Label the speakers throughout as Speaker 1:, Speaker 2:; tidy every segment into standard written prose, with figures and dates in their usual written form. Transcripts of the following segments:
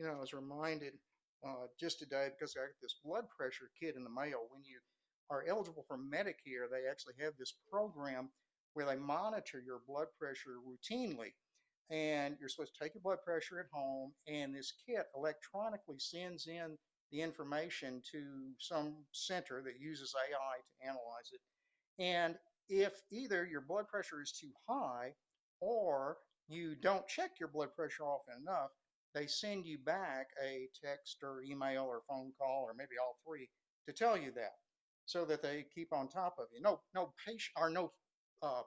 Speaker 1: I was reminded just today because I got this blood pressure kit in the mail. When you are eligible for Medicare, they actually have this program where they monitor your blood pressure routinely. And you're supposed to take your blood pressure at home, and this kit electronically sends in the information to some center that uses AI to analyze it. And if either your blood pressure is too high or you don't check your blood pressure often enough, they send you back a text or email or phone call or maybe all three to tell you that so that they keep on top of you. No patient or no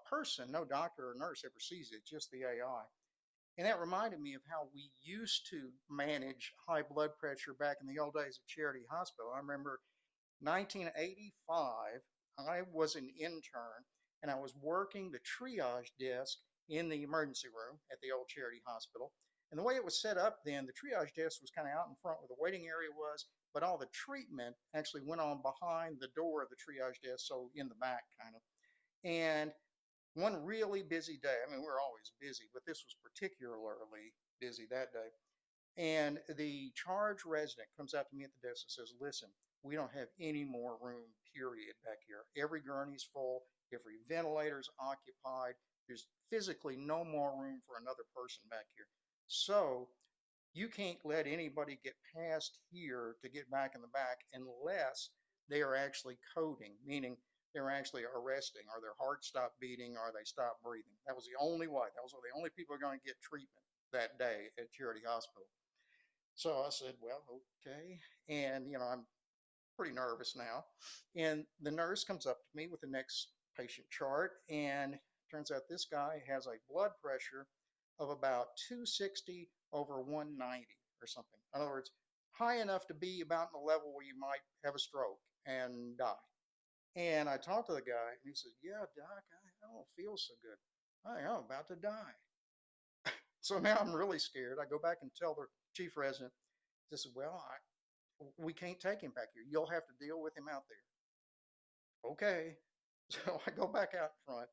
Speaker 1: person, no doctor or nurse ever sees it, just the AI. And that reminded me of how we used to manage high blood pressure back in the old days at Charity Hospital. I remember 1985, I was an intern and I was working the triage desk in the emergency room at the old Charity Hospital. And the way it was set up then, the triage desk was kind of out in front where the waiting area was, but all the treatment actually went on behind the door of the triage desk, so in the back kind of. And one really busy day, I mean, we're always busy, but this was particularly busy that day. And the charge resident comes out to me at the desk and says, listen, we don't have any more room, period, back here. Every gurney's full, every ventilator's occupied. There's physically no more room for another person back here. So you can't let anybody get past here to get back in the back unless they are actually coding, meaning they're actually arresting or their heart stopped beating or they stopped breathing. That was the only way. Those were the only people who are going to get treatment that day at Charity Hospital. So I said, well, okay. And, I'm pretty nervous now. And the nurse comes up to me with the next patient chart. And turns out this guy has a blood pressure of about 260 over 190 or something. In other words, high enough to be about in the level where you might have a stroke and die. And I talked to the guy and he said, yeah, doc, I don't feel so good. I'm about to die. So now I'm really scared. I go back and tell the chief resident, this is, well, we can't take him back here. You'll have to deal with him out there. Okay. So I go back out front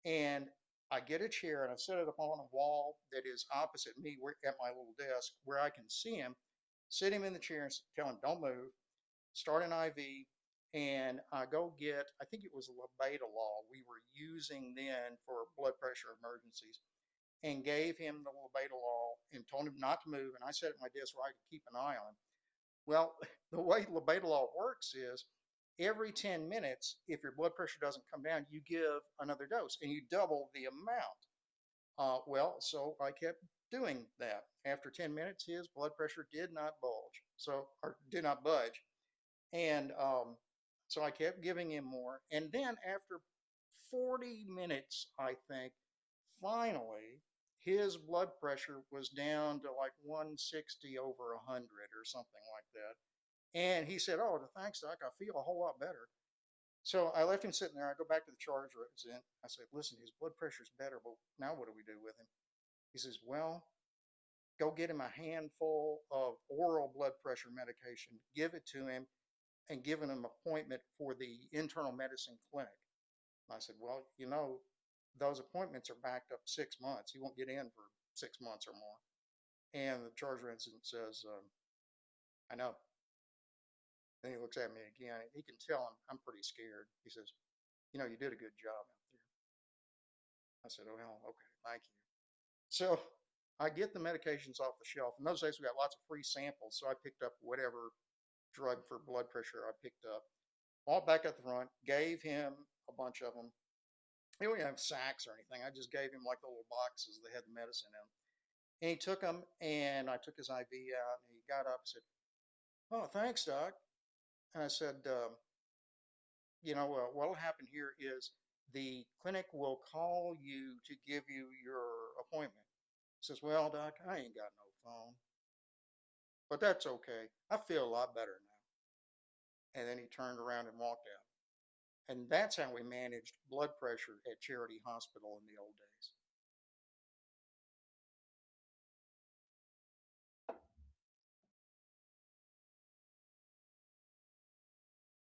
Speaker 1: and I get a chair and I set it up on a wall that is opposite me at my little desk where I can see him, sit him in the chair and tell him, don't move, start an IV. And I go get, I think it was labetalol we were using then for blood pressure emergencies, and gave him the labetalol and told him not to move. And I sat at my desk where I could keep an eye on him. Well, the way labetalol works is every 10 minutes, if your blood pressure doesn't come down, you give another dose and you double the amount. So I kept doing that. After 10 minutes, his blood pressure did not bulge, or did not budge. And so I kept giving him more. And then after 40 minutes, I think, finally, his blood pressure was down to like 160 over 100 or something like that. And he said, oh, thanks, doc. I feel a whole lot better. So I left him sitting there. I go back to the charge resident. I said, listen, his blood pressure's better, but now what do we do with him? He says, well, go get him a handful of oral blood pressure medication, give it to him, and give him an appointment for the internal medicine clinic. And I said, well, those appointments are backed up 6 months. You won't get in for 6 months or more. And the charge resident says, I know. Then he looks at me again. He can tell I'm pretty scared. He says, you did a good job out there. I said, oh, well, okay, thank you. So I get the medications off the shelf. In those days, we got lots of free samples. So I picked up whatever drug for blood pressure I picked up. Walked back at the front, gave him a bunch of them. He didn't have sacks or anything. I just gave him like the little boxes that had the medicine in them. And he took them, and I took his IV out, and he got up and said, oh, thanks, doc. And I said, what'll happen here is the clinic will call you to give you your appointment. He says, well, doc, I ain't got no phone, but that's okay. I feel a lot better now. And then he turned around and walked out. And that's how we managed blood pressure at Charity Hospital in the old days.